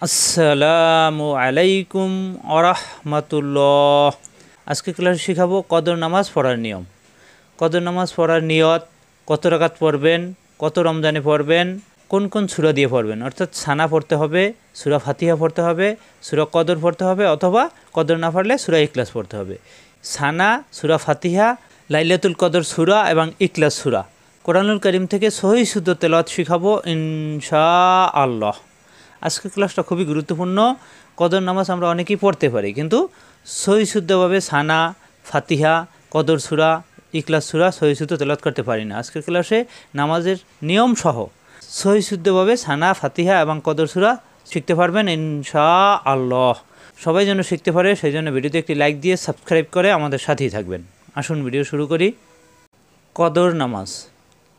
আসসালামু আলাইকুম আরহামাতুল্লাহ। আজকে ক্লাসে শেখাবো কদর নামাজ পড়ার নিয়ম। কদর নামাজ পড়ার নিয়ত, কত রাকাত পড়বেন, কত রমজানে পড়বেন, কোন কোন সূরা দিয়ে পড়বেন, অর্থাৎ সানা পড়তে হবে, সূরা ফাতিহা পড়তে হবে, সূরা কদর পড়তে হবে, অথবা কদর না পারলে সূরা ইখলাস পড়তে হবে। সানা, সূরা ফাতিহা, লাইলাতুল কদর সূরা এবং ইখলাস সূরা কোরআনুল কারীম থেকে সহিহ শুদ্ধ তেলাওয়াত শেখাবো ইনশাআল্লাহ। আজকের ক্লাসটা খুবই গুরুত্বপূর্ণ। কদর নামাজ আমরা অনেকেই পড়তে পারি, কিন্তু সহিহ শুদ্ধভাবে সানা, ফাতিহা, কদর সূরা, ইখলাস সূরা সহিহ শুদ্ধ তেলাওয়াত করতে পারি না। আজকের ক্লাসে নামাজের নিয়ম সহ সহিহ শুদ্ধভাবে সানা, ফাতিহা এবং কদর সূরা শিখতে পারবেন ইনশাআল্লাহ। সবাই যেন শিখতে পারে, সেই জন্য ভিডিওতে একটি লাইক দিয়ে সাবস্ক্রাইব করে আমাদের সাথেই থাকবেন। আসুন ভিডিও শুরু করি। কদর নামাজ।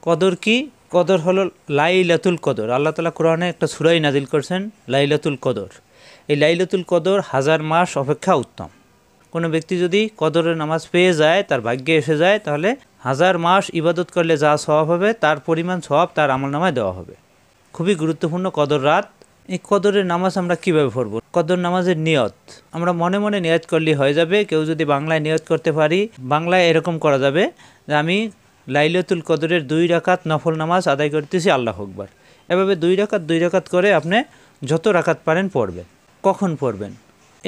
কদর কি? কদর হলো লাইলাতুল কদর। আল্লাহ তাআলা কোরআনে একটা সূরাই নাজিল করেছেন, লাইলাতুল কদর। এই লাইলাতুল কদর 1000 মাস অপেক্ষা উত্তম। কোনো ব্যক্তি যদি কদরের নামাজ পেয়ে যায়, তার ভাগ্যে এসে যায়, তাহলে 1000 মাস ইবাদত করলে যা সওয়াব হবে তার পরিমাণ সওয়াব তার আমলনামায় দেওয়া হবে। খুবই গুরুত্বপূর্ণ কদর রাত। এই কদরের নামাজ আমরা কিভাবে পড়ব? কদর নামাজের নিয়ত আমরা মনে মনে নিয়ত করলেই হয়ে যাবে। কেউ যদি বাংলায় নিয়ত করতে পারি, বাংলায় এরকম করা যাবে যে আমি লাইলাতুল কদরের 2 রাকাত নফল নামাজ আদায় করতেছি, আল্লাহু আকবার। এভাবে 2 রাকাত করে আপনি যত রাকাত পারেন পড়বেন। কখন পড়বেন?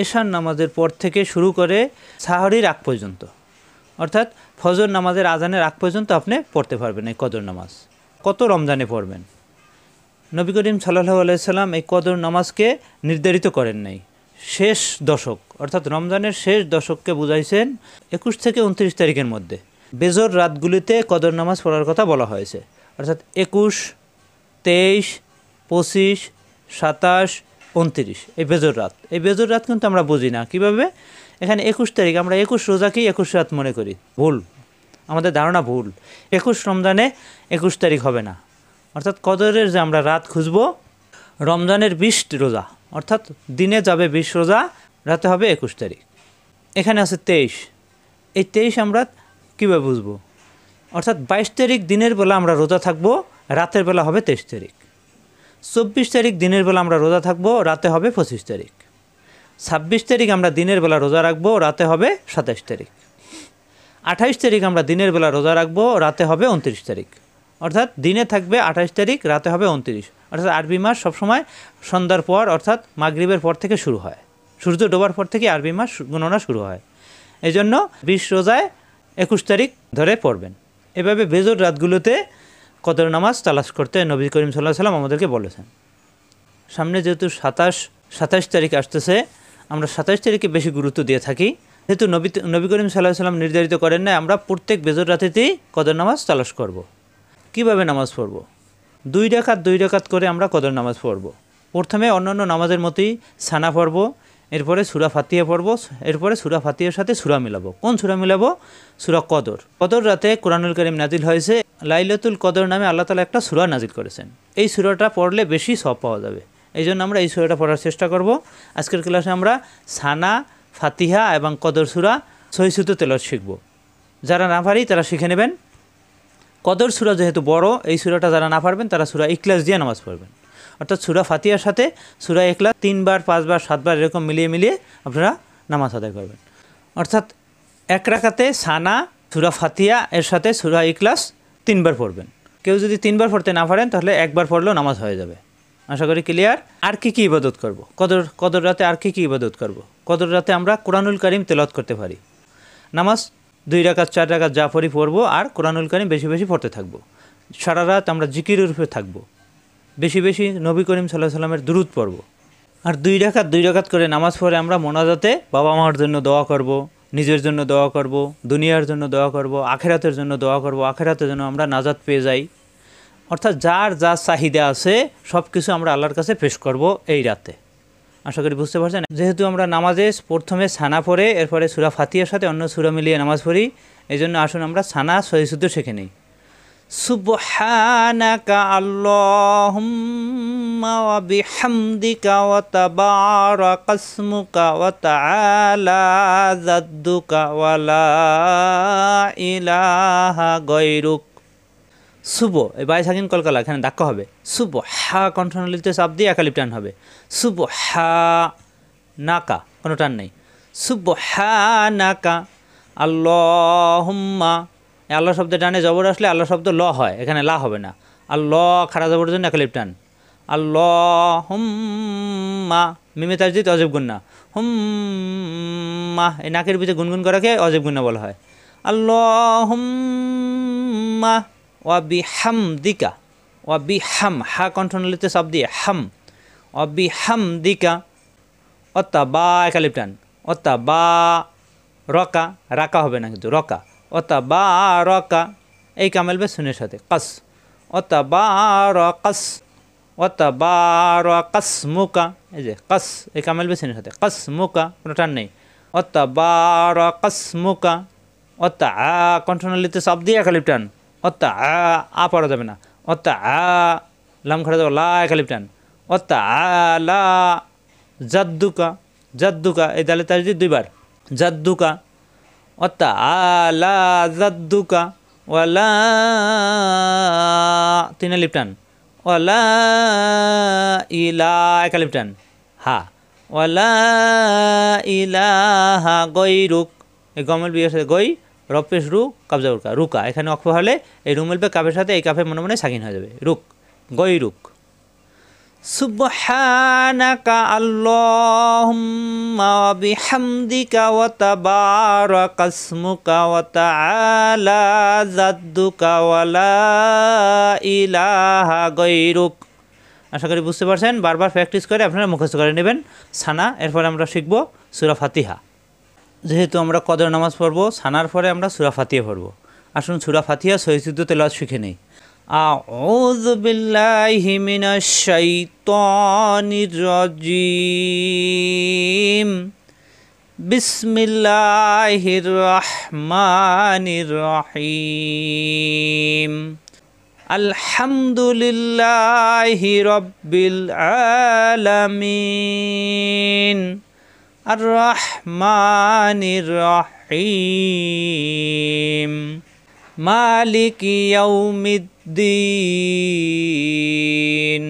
এশার নামাজের পর থেকে শুরু করে সাহরির আগ পর্যন্ত, অর্থাৎ ফজর নামাজের আজানের আগ পর্যন্ত আপনি পড়তে পারবেন এই কদর নামাজ। কত রমজানে পড়বেন? নবী করিম সাল্লাল্লাহু আলাইহি সাল্লাম এই কদর নামাজকে নির্ধারিত করেন নাই। শেষ দশক, অর্থাৎ রমজানের শেষ দশককে বুঝাইছেন 21 থেকে 29 তারিখের মধ্যে। বেজর রাতগুলিতে কদর নামাজ পড়ার কথা বলা হয়েছে, অর্থাৎ 21, 23, 25, 27, 29 এই বেজর রাত। এই বেজর রাত কিন্তু আমরা বুঝি না কীভাবে। এখানে 21 তারিখ, আমরা 21 রোজাকেই 21 রাত মনে করি। ভুল, আমাদের ধারণা ভুল। 21 রমজানে 21 তারিখ হবে না। অর্থাৎ কদরের যে আমরা রাত খুঁজব, রমজানের 20 রোজা, অর্থাৎ দিনে যাবে 20 রোজা, রাতে হবে 21 তারিখ। এখানে আছে 23। এই 23 আমরা কীভাবে বুঝবো? অর্থাৎ 22 তারিখ দিনের বেলা আমরা রোজা থাকবো, রাতের বেলা হবে 23 তারিখ। 24 তারিখ দিনের বেলা আমরা রোজা থাকবো, রাতে হবে 25 তারিখ। 26 তারিখ আমরা দিনের বেলা রোজা রাখবো, রাতে হবে 27 তারিখ। 28 তারিখ আমরা দিনের বেলা রোজা রাখবো, রাতে হবে 29 তারিখ। অর্থাৎ দিনে থাকবে 28 তারিখ, রাতে হবে 29। অর্থাৎ আরবি মাস সবসময় সন্ধ্যার পর, অর্থাৎ মাগরিবের পর থেকে শুরু হয়। সূর্য ডোবার পর থেকে আরবি মাস গণনা শুরু হয়। এই জন্য 20 রোজায় 21 তারিখ ধরে পড়বেন। এভাবে বেজর রাতগুলোতে কদর নামাজ তালাশ করতে নবী করিম সাল্লাল্লাহু আলাইহি সাল্লাম আমাদেরকে বলেছেন। সামনে যেহেতু 27 তারিখ আসতেছে, আমরা 27 তারিখে বেশি গুরুত্ব দিয়ে থাকি। যেহেতু নবী করিম সাল্লাল্লাহু আলাইহি সাল্লাম নির্ধারিত করেন না, আমরা প্রত্যেক বেজর রাতেতেই কদর নামাজ তালাশ করব। কিভাবে নামাজ পড়ব? 2 রাকাত করে আমরা কদর নামাজ পড়ব। প্রথমে অন্যান্য নামাজের মতোই সানা পড়ব, এরপরে সূরা ফাতিহা পড়ব, এরপরে সূরা ফাতিহার সাথে সূরা মিলাবো। কোন সূরা মিলাবো? সূরা কদর। কদর রাতে কোরআনুল কারীম নাজিল হয়েছে। লাইলাতুল কদর নামে আল্লাহ তাআলা একটা সূরা নাজিল করেছেন। এই সূরাটা পড়লে বেশি সওয়াব পাওয়া যাবে। এই জন্য আমরা এই সূরাটা পড়ার চেষ্টা করব। আজকের ক্লাসে আমরা সানা, ফাতিহা এবং কদর সূরা সহিহ শুদ্ধ তেলাওয়াত শিখব। যারা না পারি তারা শিখে নেবেন। কদর সূরা যেহেতু বড়, এই সূরাটা যারা না পারবেন তারা সূরা ইখলাস দিয়ে নামাজ পড়বেন। অর্থাৎ সূরা ফাতিহার সাথে সূরা ইখলাস 3 বার, 5 বার, 7 বার এরকম মিলিয়ে আপনারা নামাজ আদায় করবেন। অর্থাৎ 1 রাকাতে সানা, সূরা ফাতিহা এর সাথে সূরা ইখলাস 3 বার পড়বেন। কেউ যদি 3 বার পড়তে না পারেন, তাহলে 1 বার পড়লেও নামাজ হয়ে যাবে। আশা করি ক্লিয়ার। আর কি ইবাদত করব? কদর রাতে আর কি ইবাদত করব? কদর রাতে আমরা কোরআনুল কারীম তেলাওয়াত করতে পারি। নামাজ 2 রাকাত, 4 রাকাত যা পড়বো, আর কোরআনুল কারীম বেশি বেশি পড়তে থাকবো। সারা রাত আমরা জিকিরের উপরে থাকবো, বেশি বেশি নবী করিম সাল্লাল্লাহু আলাইহি সাল্লামের দুরূদ পড়ব। আর 2 রাকাত করে নামাজ পড়ে আমরা মোনাজাতে বাবা মার জন্য দোয়া করব, নিজের জন্য দোয়া করব, দুনিয়ার জন্য দোয়া করব, আখিরাতের জন্য দোয়া করব, আখিরাতের জন্য আমরা নাজাত পেয়ে যাই। অর্থাৎ যার যা চাহিদা আছে সব কিছু আমরা আল্লাহর কাছে পেশ করব এই রাতে। আশা করি বুঝতে পারছেন। যেহেতু আমরা নামাজে প্রথমে সানা পড়ে এরপরে সূরা ফাতিহার সাথে অন্য সূরা মিলিয়ে নামাজ পড়ি, এই জন্য আসুন আমরা সানা সহিহ শুদ্ধ শিখে নিই। সুবহানাকা আল্লাহুম্মা ওয়া বিহামদিকা ওয়া তাবারাকাসমুকা ওয়া তাআলা জাদ্দুকা ওয়া লা ইলাহা গায়রুক। শুভ, এই বাই সাকিন কলকালা এখানে ধাক্কা হবে। শুভ হা কণ্ঠনালীতে চাপ দিয়ে একালিপ টান হবে। শুভ হা নাকা, কোনো টান নেই। শুভ হা নাকা আল্লাহুম্মা, আল্লাহ শব্দে টানে জবর আসলে আল্লাহ শব্দ ল হয়, এখানে লা হবে না। আল্লাহ খাড়া জবরের জন্য একালিপ টান। আল্লাহুম্মা মিমে তাজদিদ অজীব গুন্না। হুম্মা এই নাকের ভিতরে গুনগুন করাকে অজীব গুন্না বলা হয়। আল্লাহুম্মা ওয়া বিহামদিকা, ওয়া বিহাম হা কণ্ঠনালীতে চাপ দিয়ে হাম, ওয়া বিহামদিকা অত্তা বা একালিপ টান। অত্তা বা রকা, রাকা হবে না কিন্তু রকা। অত্তা বা রকা এই কামেলবে সুনের সাথে কাস। অত্তা বা রকাস, অত্তা বা রকাস মুকা, এই যে কাস এই কামেলবে সুনের সাথে কাস মুকা, কোনো টান নেই। অত্তা বা রকাস মুকা। অত্তা আ কণ্ঠনালীতে চাপ দিয়ে একালিপ টান। অত্তা আ পড়া যাবে না। অত্তা আ লাম খাড়া যাবে লা একালিপ টান। অত্তা আ লা জাদ্দুকা, জাদ্দুকা এই দালে তাজদিদ দুইবার। জাদ্দুকা অত্তা আলা জাদ্দুকা ওয়ালা তিন আলিপ টান। ওয়ালা ইলা একালিপ টান হা। ওয়ালা ইলাহা গৈরুক, এই গমেল বিয়ের সাথে গই রপেশ রু কাবজা উরকা রুকা, এখানে অক্ষ হলে এই রুমেলবে কাপের সাথে এই কাপে মনে মনে সাকিন হয়ে যাবে রুক, গৈরুক। সুবহানাকা আল্লাহুম্মা ওয়া বিহামদিকা ওয়া তাবারাকাসমুকা ওয়া তাআলা জাদ্দুকা ওয়া লা ইলাহা গায়রুক। আশা করি বুঝতে পারছেন। বারবার প্র্যাকটিস করে আপনারা মুখস্থ করে নেবেন সানা। এরপর আমরা শিখব সূরা ফাতিহা। যেহেতু আমরা কদর নামাজ পড়ব, সানার পরে আমরা সূরা ফাতিহা পড়ব। আসুন সূরা ফাতিহা সহিহ তেলাওয়াত শিখে নেই। আউযু বিল্লাহি মিনাশ শাইতানির রাজিম। বিসমিল্লাহির রহমানির রহিম। আলহামদুলিল্লাহি রাব্বিল আলামিন। আর রহমানির রহিম। মালিকি ইয়াউমিদ্দিন।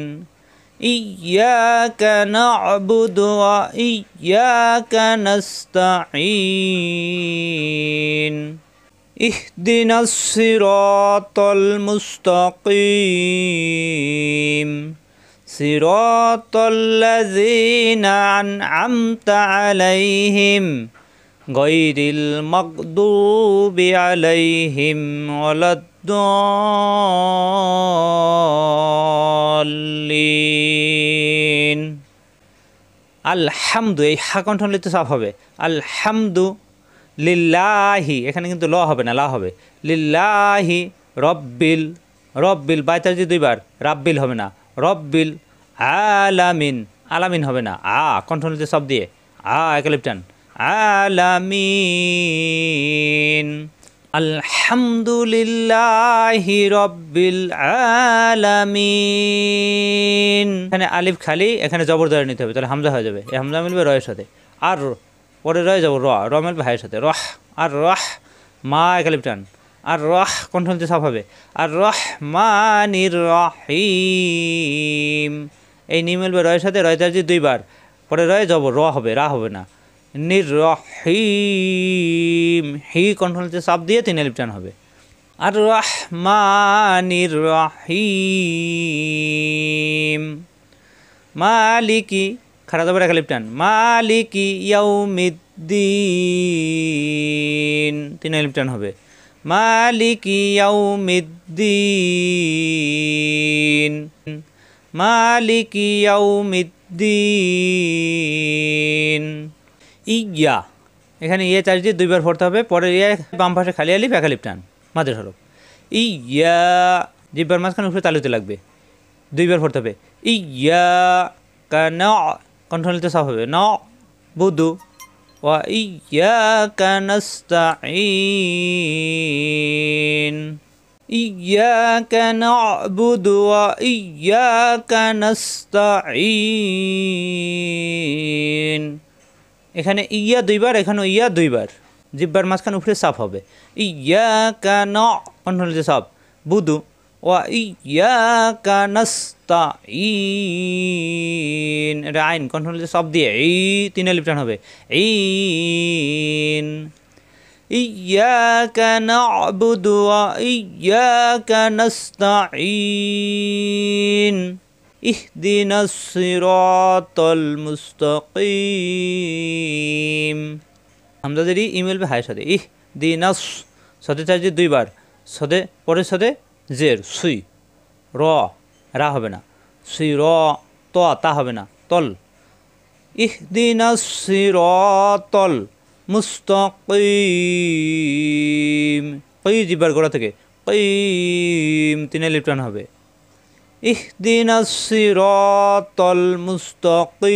ইয়্যাকা না'বুদু ওয়া ইয়্যাকা নাস্তাঈন। ইহদিনাস সিরাতাল মুস্তাকিম। সিরাতাল্লাযীনা আন'আমতা আলাইহিম গায়রিল মাগদুবি আলাইহিম ওয়ালাদ-দাল্লিন। আলহামদু এই হা কণ্ঠনালীতে চাপ হবে। আলহামদু লিল্লাহি, এখানে কিন্তু ল হবে না, লা হবে। লিল্লাহি রব্বিল, রব্বিল বাইতাজি দুইবার, রাব্বিল হবে না, রব্বিল আলামিন, আলামিন হবে না, আ কণ্ঠনালীতে চাপ দিয়ে আ একালিপ টান। আলামিন। আলহামদুলিল্লাহি রব্বিল আলামিন। এখানে আলিফ খালি, এখানে জবর ধরে নিতে হবে, তাহলে হামজা হয়ে যাবে। এই হামজা মিলবে রয়ের সাথে, আর পরে রয়ে যাব র, র মিলবে হায়ের সাথে রহ। আর রহ মা একালিপ টান। আর রহ কণ্ঠনালীতে চাপ হবে। আর রহমানির রহিম। এই নি মিলবে রয়ের সাথে, রয় তাজি দুইবার, পরে রয়ে যাব র হবে, রা হবে না। নিরহিম হি কণ্ঠনালীতে চাপ দিয়ে তিন আলিফ টান হবে। আর রহমানির রহিম। মালিকি খাড়া যাবে একালিফ টান। মালিকি ইয়াউমিদ্দিন তিন আলিফ টান হবে। মালিকি ইয়াউমিদ্দিন। মালিকি ইয়াউমিদ্দিন। ইয়া এখানে ইয়ে চার্জ দিয়ে দুইবার পড়তে হবে, পরে ইয়ে বাম পাশে খালি আলিফ একালিফ টান মাদের হরফ। ইয়া জিব্বার মাঝখানে উপরে তালুতে লাগবে, দুইবার পড়তে হবে। ইয়া কানা কণ্ঠনালীতে সাফ হবে। ন বুদু ওয়া ইয়াকা নাস্তাঈন। ইয়াকা না'বুদু ওয়া ইয়াকা নাস্তাঈন। এখানে ইয়া দুইবার, এখানেও ইয়া দুইবার, জিব্বার মাঝখানে উপরে সাফ হবে। ইয়াকা ন কণ্ঠনালীতে সাফ। বুদু ওয়া ইয়াকা নাস্তাঈন, এটা আইন কন্ট্রোল সব দিয়ে এই তিন আলিফ টান হবে, ঈন। ইয়াকা না'বুদু ওয়া ইয়াকা নাস্তাঈন, ইহদিনাস সিরাতাল মুস্তাকিম। হামজাদের ইমেল বে হায়ের সাথে ইহদিনাস, সাথে চার্জে দুইবার, সাথে পরের সাথে জের সুই, র রা হবে না, সুই র ত তা হবে না, তল, ইহদিনাস সিরাতাল মুস্তাকিম, কই জিবার গোড়া থেকে কিম তিনে লিপটান হবে, ইহদিনাস সিরাতাল মুস্তাকিম,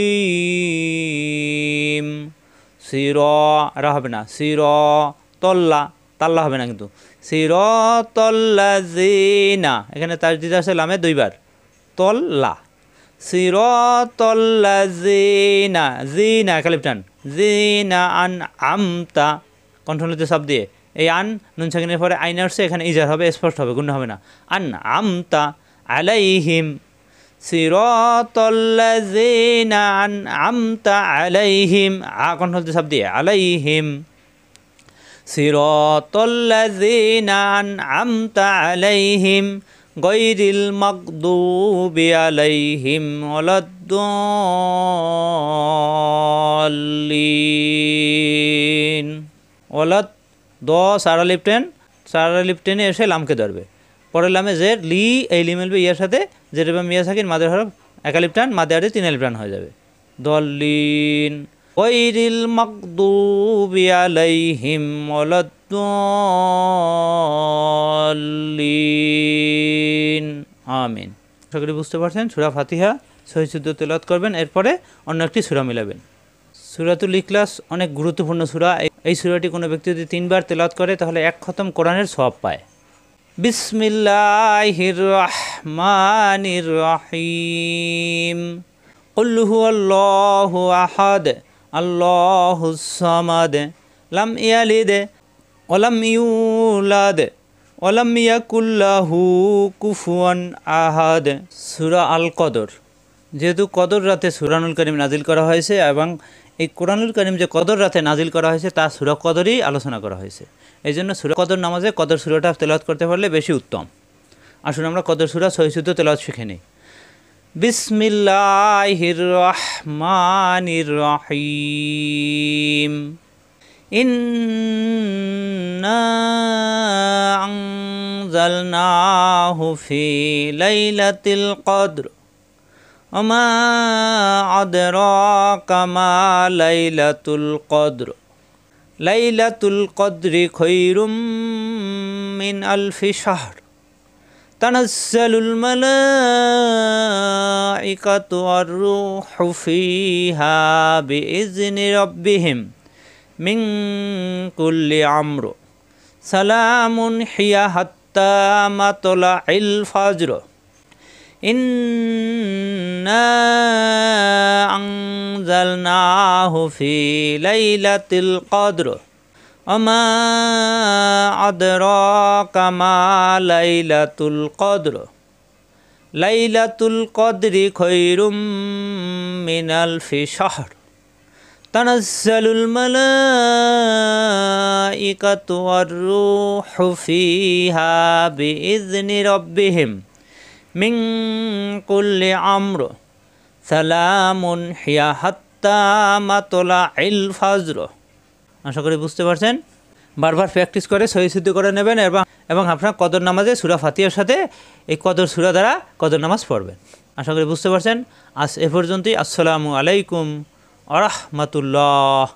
সিরা হবে না, সিরাতাল্লা তাল্লা হবে না কিন্তু, সিরাতাল্লাযিনা, এখানে তাসদিদ আছে লামে দুইবার, তল্লা, সিরাতাল্লাযিনা, জিনা একালিফ টান, জিনা আন আমতা, কণ্ঠনিতে সব দিয়ে এই আন নুন সাকিনের পরে আইন আসছে, এখানে ইজার হবে, স্পষ্ট হবে, গুণ হবে না, আন আমতা আলাইহিম, সিরাতাল্লাযিনা আন আমতা আলাইহিম, আ কণ্ঠনিতে সব দিয়ে আলাইহিম, সিরাতাল্লাযিনা আন আমতা আলাইহিম গায়রিল মাগদুবি আলাইহিম ওয়ালাদ-দাল্লিন। ওয়ালাদ দ সারা লিপটেনে এসে লামকে ধরবে, পরের লামে জের লি, এই লি মিলবে ইয়ার সাথে, জের এবং মিয়া সাকিন মাদের হরফ একালিপটান, মাদে আরে তিন আলিপটান হয়ে যাবে, দল্লিন। গায়রিল মাগদুবি আলাইহিম ওয়ালাদ-দাল্লিন। আমিন। আশা করি বুঝতে পারছেন। সূরা ফাতিহা সহি শুদ্ধ তেলাওয়াত করবেন, এরপরে অন্য একটি সূরা মিলাবেন। সূরাতুল ইখলাস অনেক গুরুত্বপূর্ণ সূরা। এই সূরাটি কোনো ব্যক্তি যদি 3 বার তেলাওয়াত করে তাহলে এক খতম কোরআনের সওয়াব পায়। বিসমিল্লাহির রহমানির রহিম। কুল হুয়াল্লাহু আহাদ আল্লাহুস সামাদ লাম ইয়ালিদ ওয়া লাম ইউলাদ ওয়া লাম ইয়াকুল লাহু কুফুয়ান আহাদ। সূরা আল কদর, যেহেতু কদর রাতে সূরানুল কারীম নাজিল করা হয়েছে এবং এই কোরআনুল কারীম যে কদর রাতে নাজিল করা হয়েছে তা সূরা কদরই আলোচনা করা হয়েছে। এই জন্য সূরা কদর নামাজে কদর সূরাটা তেলাওয়াত করতে পারলে বেশি উত্তম। আসুন আমরা কদর সূরা সহি শুদ্ধ তেলাওয়াত শিখে নিই। বিসমিল্লাহির রহমানির রহিম। ইন্না আনজালনাহু ফি লাইলাতিল কদর ওয়া মা আদরাকা মা লাইলাতুল কদর। লাইলাতুল কদরি খায়রুম মিন আলফি শাহর। তানাজ্জালুল মালাইকাতু ওয়ার রূহু ফিহা বিইজনি রাব্বিহিম মিন কুল্লি আমর। সালামুন হিয়া হাত্তা মাতলাইল ফাজর। ইন্না আনজালনাহু ফি লাইলাতিল কদর ওয়া মা আদরাকা মা লাইলাতুল কদর। লাইলাতুল কদরি খায়রুম মিন আলফি শাহর। তানাজ্জালুল মালাইকাতু ওয়ার রূহু ফিহা বিইজনি রাব্বিহিম মিন কুল্লি আমর। সালামুন হিয়া হাত্তা মাতলাইল ফাজর। আশা করি বুঝতে পারছেন। বারবার প্র্যাকটিস করে সহি শুদ্ধ করে নেবেন এবং আপনার কদর নামাজে সূরা ফাতিহার সাথে এই কদর সূরা দ্বারা কদর নামাজ পড়বেন। আশা করি বুঝতে পারছেন। আজ এ পর্যন্তই। আসসালামু আলাইকুম ওয়া রাহমাতুল্লাহ।